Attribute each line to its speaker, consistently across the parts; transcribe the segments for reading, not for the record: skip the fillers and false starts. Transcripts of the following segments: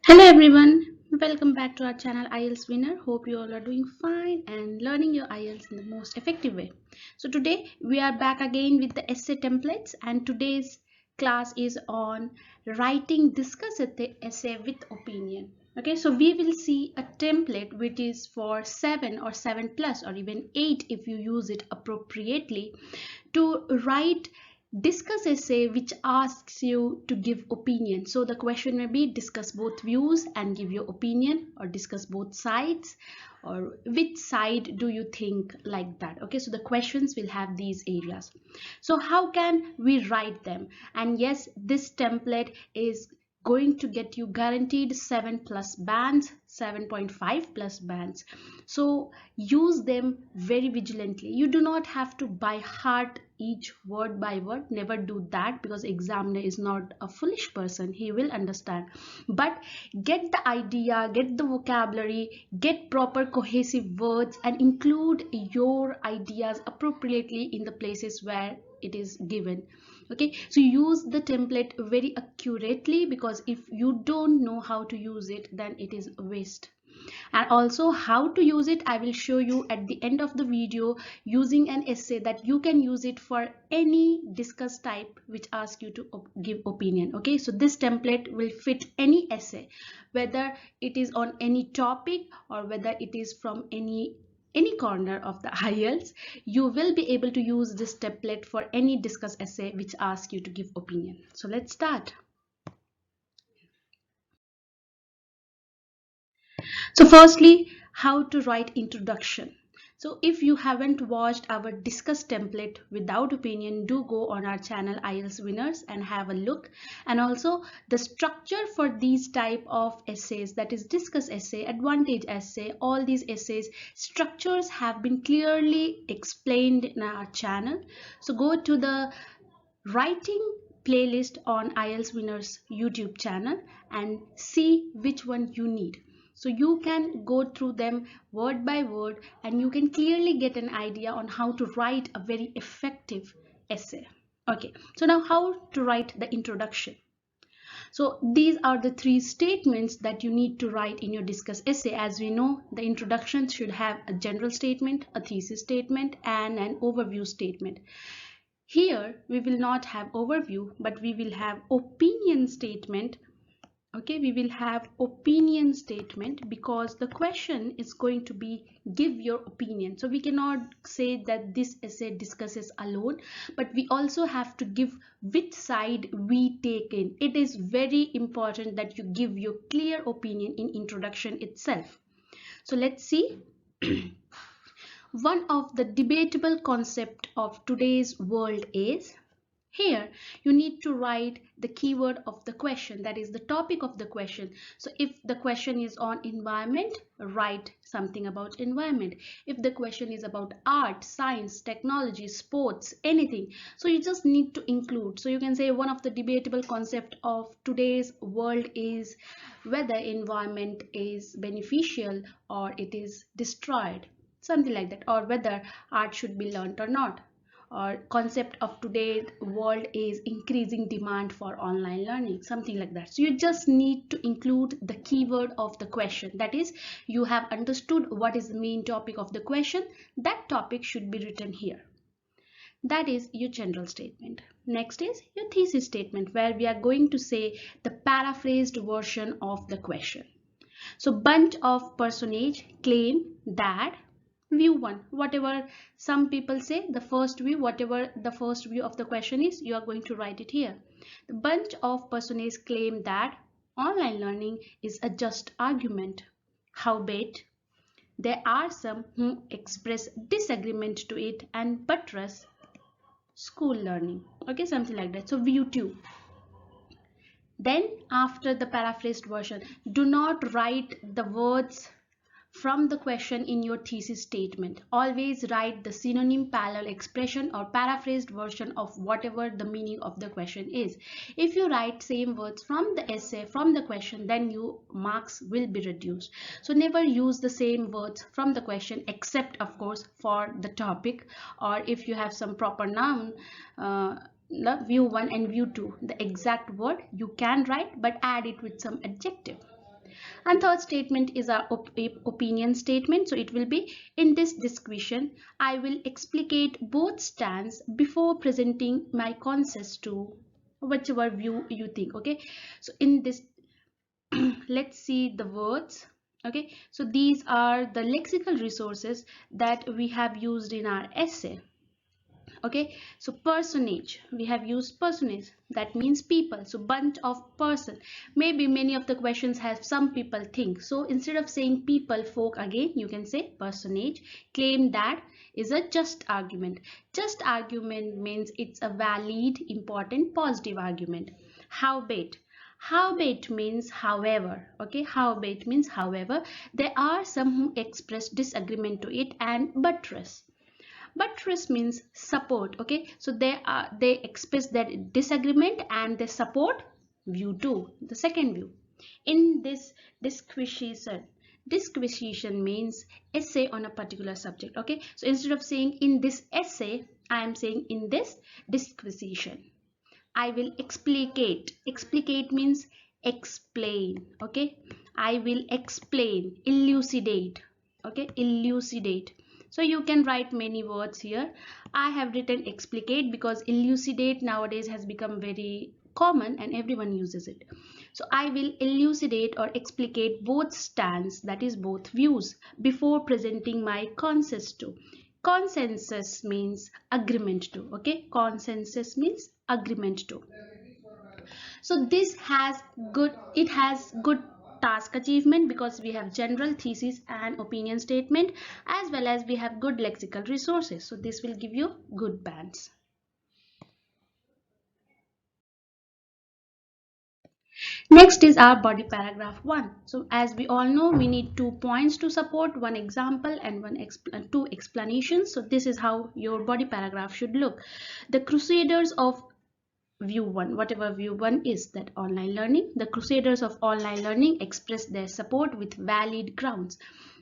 Speaker 1: Hello everyone, welcome back to our channel IELTS Winner. Hope you all are doing fine and learning your IELTS in the most effective way. So today we are back again with the essay templates, and today's class is on writing discuss essay with opinion. Okay, so we will see a template which is for 7 or 7 plus or even 8 if you use it appropriately to write discuss essay which asks you to give opinion. So the question may be discuss both views and give your opinion, or discuss both sides, or which side do you think, like that. Okay, so the questions will have these areas. So how can we write them? And yes, this template is going to get you guaranteed 7 plus bands, 7.5 plus bands. So use them very vigilantly. You do not have to by heart each word by word. Never do that, because examiner is not a foolish person. He will understand. But get the idea, get the vocabulary, get proper cohesive words, and include your ideas appropriately in the places where it is given. Okay, so use the template very accurately, because if you don't know how to use it, then it is a waste. And also how to use it I will show you at the end of the video, using an essay that you can use it for any discuss type which asks you to give opinion. Okay, so this template will fit any essay, whether it is on any topic or whether it is from any corner of the IELTS. You will be able to use this template for any discuss essay which asks you to give opinion. So let's start. So firstly, how to write introduction. So if you haven't watched our discuss template without opinion, do go on our channel IELTS Winners and have a look. And also the structure for these type of essays, that is discuss essay, advantage essay, all these essays, structures have been clearly explained in our channel. So go to the writing playlist on IELTS Winners YouTube channel and see which one you need. So you can go through them word by word, and you can clearly get an idea on how to write a very effective essay. Okay, so now how to write the introduction. So these are the three statements that you need to write in your discuss essay. As we know, the introduction should have a general statement, a thesis statement, and an overview statement. Here we will not have overview, but we will have opinion statement. Okay, we will have opinion statement because the question is going to be give your opinion. So we cannot say that this essay discusses alone, but we also have to give which side we take in. It is very important that you give your clear opinion in introduction itself. So let's see. One of the debatable concept of today's world is, here you need to write the keyword of the question, that is the topic of the question. So if the question is on environment, write something about environment. If the question is about art, science, technology, sports, anything, so you just need to include. So you can say one of the debatable concept of today's world is whether environment is beneficial or it is destroyed, something like that, or whether art should be learnt or not, or concept of today's world is increasing demand for online learning, something like that. So you just need to include the keyword of the question, that is you have understood what is the main topic of the question. That topic should be written here. That is your general statement. Next is your thesis statement, where we are going to say the paraphrased version of the question. So bunch of personage claim that view 1, whatever some people say, the first view, whatever the first view of the question is, you are going to write it here. The bunch of personages claim that online learning is a just argument. Howbeit, there are some who express disagreement to it and buttress school learning. Okay, something like that. So view 2. Then after the paraphrased version, do not write the words from the question in your thesis statement. Always write the synonym, parallel expression, or paraphrased version of whatever the meaning of the question is. If you write same words from the essay, from the question, then your marks will be reduced. So never use the same words from the question, except of course for the topic, or if you have some proper noun, the view 1 and view 2, the exact word you can write, but add it with some adjective. And third statement is our opinion statement. So it will be, in this discussion, I will explicate both stands before presenting my consensus to whichever view you think. Okay, so in this let's see the words. Okay, so these are the lexical resources that we have used in our essay. Okay, so personage, we have used personage, that means people. So bunch of person, maybe many of the questions have some people think, so instead of saying people folk again, you can say personage. Claim that is a just argument. Just argument means it's a valid, important, positive argument. Howbeit, howbeit means however. Okay, howbeit means however. There are some who express disagreement to it. And buttress, buttress means support. Okay, so they express that disagreement and they support view 2, the second view. In this disquisition means essay on a particular subject. Okay, so instead of saying in this essay, I am saying in this disquisition. I will explicate. Explicate means explain. Okay, I will explain, elucidate. Okay, elucidate. So you can write many words here. I have written explicate because elucidate nowadays has become very common and everyone uses it. So I will elucidate or explicate both stands, that is both views, before presenting my consensus to. Consensus means agreement to. Okay, consensus means agreement to. So this has good task achievement because we have general, thesis and opinion statement, as well as we have good lexical resources. So this will give you good bands. Next is our body paragraph 1. So as we all know, we need 2 points to support, one example and two explanations. So this is how your body paragraph should look. The crusaders of view 1, whatever view 1 is, that online learning, the crusaders of online learning express their support with valid grounds.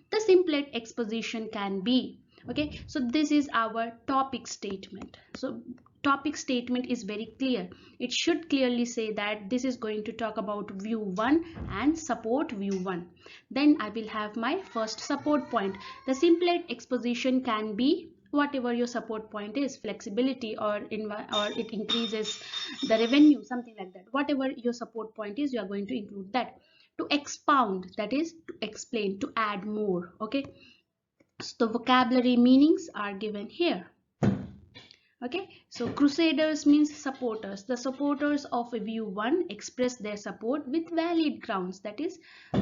Speaker 1: The simplest exposition can be. Okay, so this is our topic statement. So topic statement is very clear. It should clearly say that this is going to talk about view 1 and support view 1. Then I will have my first support point. The simplest exposition can be whatever your support point is, flexibility or it increases the revenue, something like that. Whatever your support point is, you are going to include that. To expound, that is to explain, to add more. Okay, so the vocabulary meanings are given here. Okay, so crusaders means supporters. The supporters of view 1 express their support with valid grounds, that is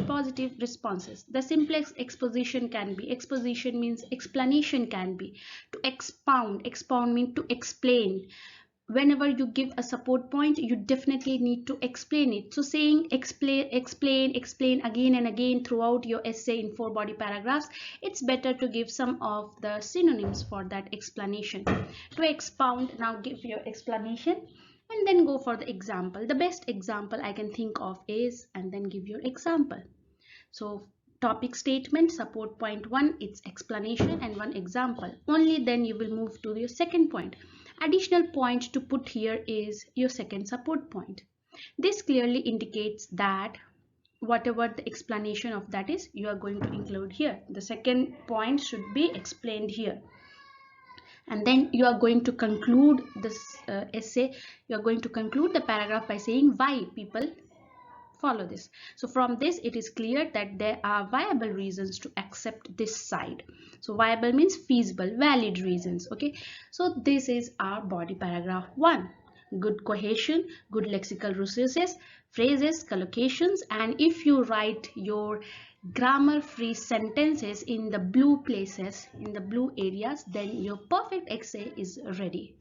Speaker 1: positive responses. The simplest exposition can be, exposition means explanation can be. To expound, expound means to explain. Whenever you give a support point, you definitely need to explain it. So saying explain again and again throughout your essay in 4 body paragraphs, it's better to give some of the synonyms for that explanation. To expound, now give your explanation and then go for the example. The best example I can think of is, and then give your example. So topic statement, support point 1, its explanation and 1 example. Only then you will move to your second point. Additional point to put here is your second support point. This clearly indicates that whatever the explanation of that is, you are going to include here. The second point should be explained here. And then you are going to conclude this essay. You are going to conclude the paragraph by saying why people follow this. So from this it is clear that there are viable reasons to accept this side. So viable means feasible, valid reasons. Okay, so this is our body paragraph 1. Good cohesion, good lexical resources, phrases, collocations, and if you write your grammar free sentences in the blue places, in the blue areas, then your perfect essay is ready.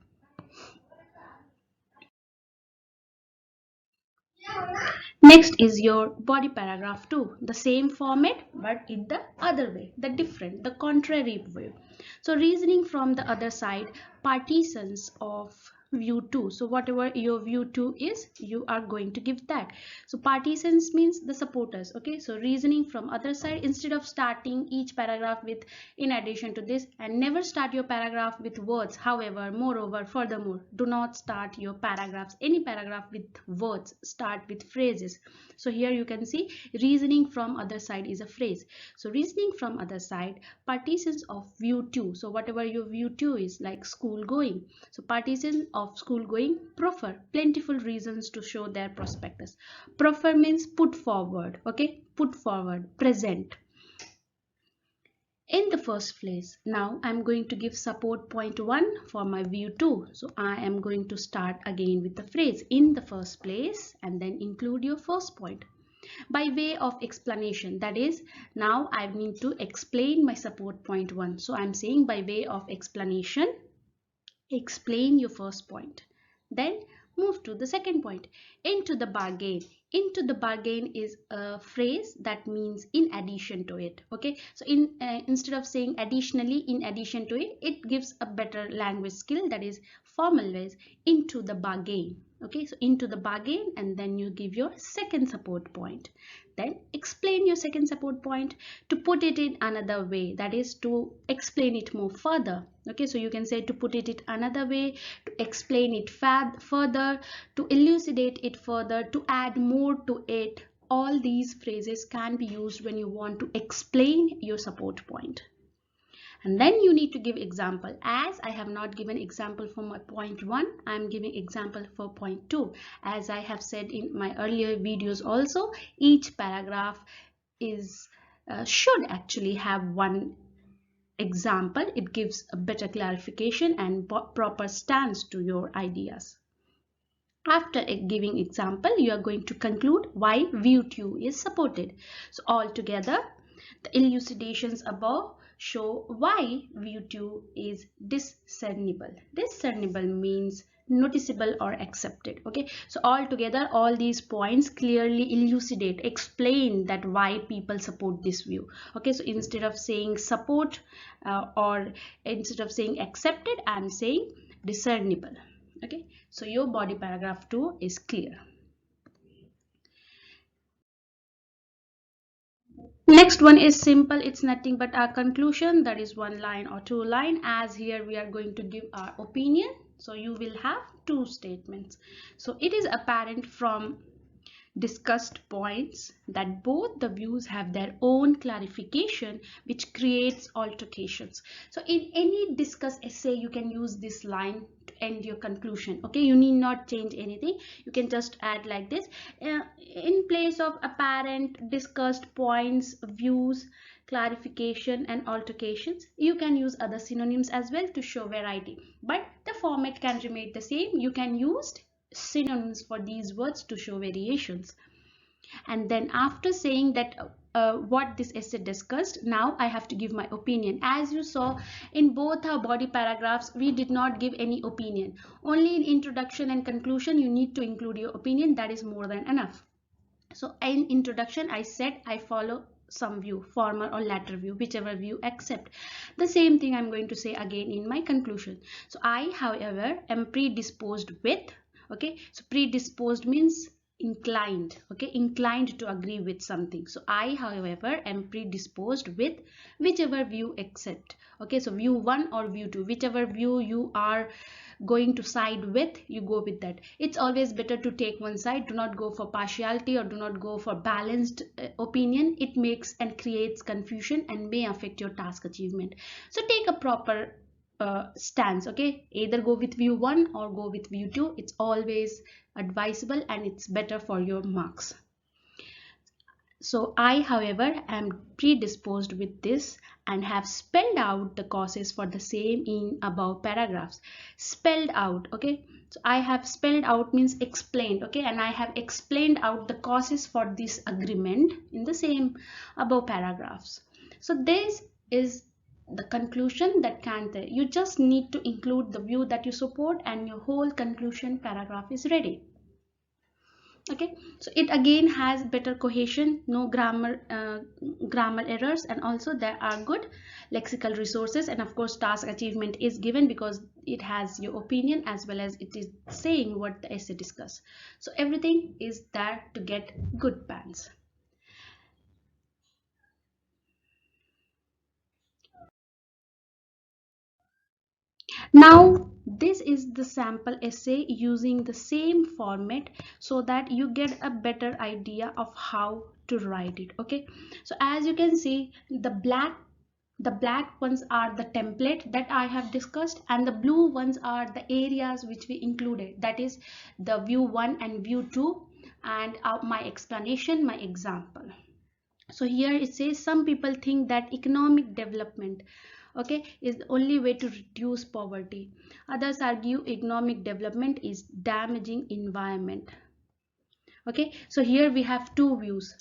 Speaker 1: Next is your body paragraph 2, the same format but in the other way, the different, the contrary way. So reasoning from the other side, partisans of view 2. So whatever your view 2 is, you are going to give that. So partisans means the supporters. Okay, so reasoning from other side, instead of starting each paragraph with in addition to this, and never start your paragraph with words, however, moreover, furthermore. Do not start your paragraphs, any paragraph, with words. Start with phrases. So here you can see reasoning from other side is a phrase. So reasoning from other side, partisans of view 2. So whatever your view 2 is, like school going. So partisans of school going prefer plentiful reasons to show their prospectus. Prefer means put forward. Okay, put forward, present. In the first place, now I'm going to give support point 1 for my view 2. So I am going to start again with the phrase in the first place and then include your first point. By way of explanation, that is, now I need to explain my support point 1. So I'm saying by way of explanation, explain your first point. Then move to the second point. Into the bargain. Into the bargain is a phrase that means in addition to it. Okay, so instead of saying additionally, in addition to it, it gives a better language skill, that is formal ways. Into the bargain. Okay, so into the bargain, and then you give your second support point. Then explain your second support point. To put it in another way, that is to explain it more further. Okay, so you can say to put it in another way, to explain it further, to elucidate it further, to add more to it. All these phrases can be used when you want to explain your support point. And then you need to give example. As I have not given example for my point 1, I am giving example for point 2. As I have said in my earlier videos also, each paragraph is should actually have one example. It gives a better clarification and proper stance to your ideas. After giving example, you are going to conclude why view 2 is supported. So altogether, the elucidations above show why view 2 is discernible. Discernible means noticeable or accepted. Okay, so altogether all these points clearly elucidate, explain that why people support this view. Okay, so instead of saying support or instead of saying accepted, I am saying discernible. Okay, so your body paragraph 2 is clear. Next one is simple. It's nothing but our conclusion, that is one line or two line. As here we are going to give our opinion, so you will have two statements. So it is apparent from discussed points that both the views have their own clarification, which creates altercations. So in any discussed essay, you can use this line to end your conclusion. Okay, you need not change anything. You can just add like this. In place of apparent, discussed, points, views, clarification and altercations, you can use other synonyms as well to show variety, but the format can remain the same. You can use synonyms for these words to show variations. And then after saying that what this essay discussed, now I have to give my opinion. As you saw in both our body paragraphs, we did not give any opinion. Only in introduction and conclusion you need to include your opinion. That is more than enough. So in introduction I said I follow some view, former or latter view, whichever view accept. The same thing I'm going to say again in my conclusion. So I, however, am predisposed with. Okay, so predisposed means inclined. Okay, inclined to agree with something. So I, however, am predisposed with whichever view accept. Okay, so view 1 or view 2, whichever view you are going to side with, you go with that. It's always better to take one side. Do not go for partiality or do not go for balanced opinion. It makes and creates confusion and may affect your task achievement. So take a proper stance. Okay, either go with view 1 or go with view 2. It's always advisable and it's better for your marks. So I, however, am predisposed with this and have spelled out the causes for the same in above paragraphs. Spelled out. Okay, so I have spelled out means explained. Okay, and I have explained out the causes for this agreement in the same above paragraphs. So this is the conclusion that can there. You just need to include the view that you support and your whole conclusion paragraph is ready. Okay, so it again has better cohesion, no grammar errors, and also there are good lexical resources, and of course task achievement is given because it has your opinion as well as it is saying what the essay discuss. So everything is there to get good bands. Now this is the sample essay using the same format so that you get a better idea of how to write it. Okay, so as you can see, the black ones are the template that I have discussed, and the blue ones are the areas which we included, that is the view 1 and view 2, and my explanation, my example. So here it says some people think that economic development, okay, is the only way to reduce poverty. Others argue economic development is damaging environment. Okay, so here we have two views.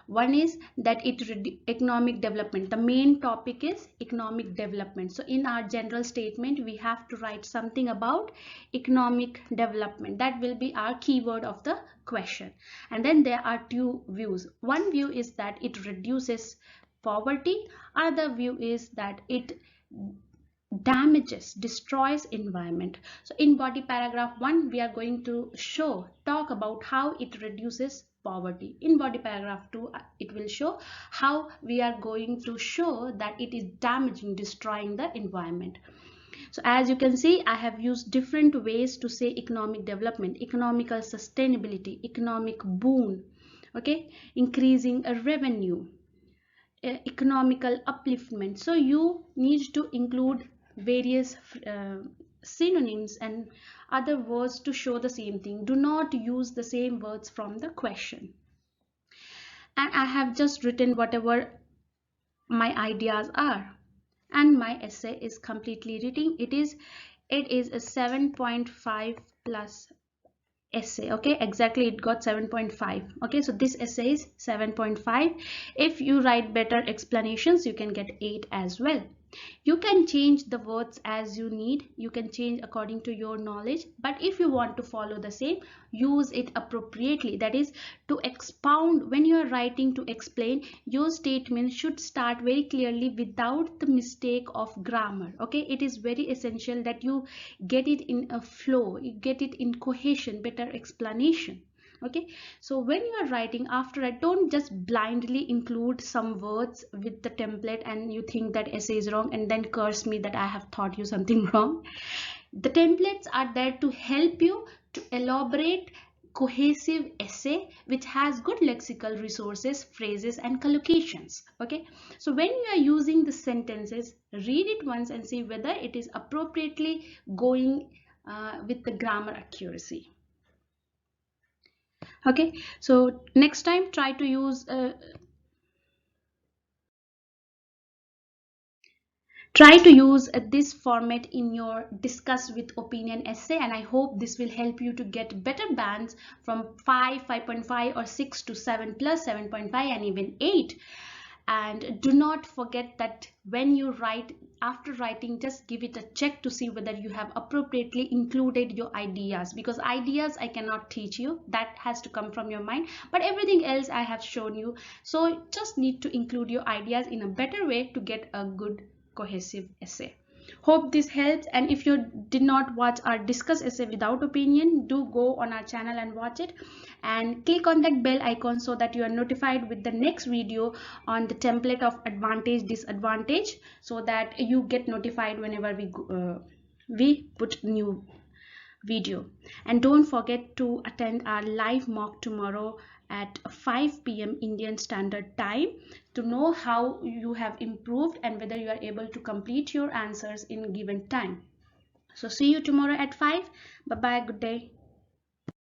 Speaker 1: One is that economic development, the main topic is economic development. So in our general statement we have to write something about economic development. That will be our keyword of the question. And then there are two views. One view is that it reduces poverty. Other view is that it damages, destroys environment. So in body paragraph 1 we are going to talk about how it reduces poverty. In body paragraph 2 it will show how we are going to show that it is damaging, destroying the environment. So as you can see, I have used different ways to say economic development, economical sustainability, economic boon, okay, increasing a revenue, economical upliftment. So you need to include various synonyms and other words to show the same thing. Do not use the same words from the question. And I have just written whatever my ideas are, and my essay is completely written. It is a 7.5 plus essay. Okay, exactly, it got 7.5. Okay, so this essay is 7.5. If you write better explanations you can get 8 as well. You can change the words as you need, you can change according to your knowledge, but if you want to follow the same, use it appropriately. That is, to expound, when you are writing to explain, your statement should start very clearly without the mistake of grammar. Okay, it is very essential that you get it in a flow, you get it in cohesion, better explanation. Okay, so when you are writing, after I don't just blindly include some words with the template and you think that essay is wrong and then curse me that I have taught you something wrong. The templates are there to help you to elaborate cohesive essay which has good lexical resources, phrases and collocations. Okay, so when you are using the sentences, read it once and see whether it is appropriately going with the grammar accuracy. Okay, so next time try to use this format in your discuss with opinion essay, and I hope this will help you to get better bands from 5, 5.5 or 6 to 7 plus 7.5 and even 8. And do not forget that when you write, after writing, just give it a check to see whether you have appropriately included your ideas, because ideas I cannot teach you, that has to come from your mind, but everything else I have shown you. So just need to include your ideas in a better way to get a good cohesive essay. Hope this helps, and if you did not watch our discuss essay without opinion, do go on our channel and watch it, and click on that bell icon so that you are notified with the next video on the template of advantage disadvantage, so that you get notified whenever we put new video. And don't forget to attend our live mock tomorrow at 5 p.m. Indian Standard Time to know how you have improved and whether you are able to complete your answers in given time. So see you tomorrow at 5. Bye bye, good day.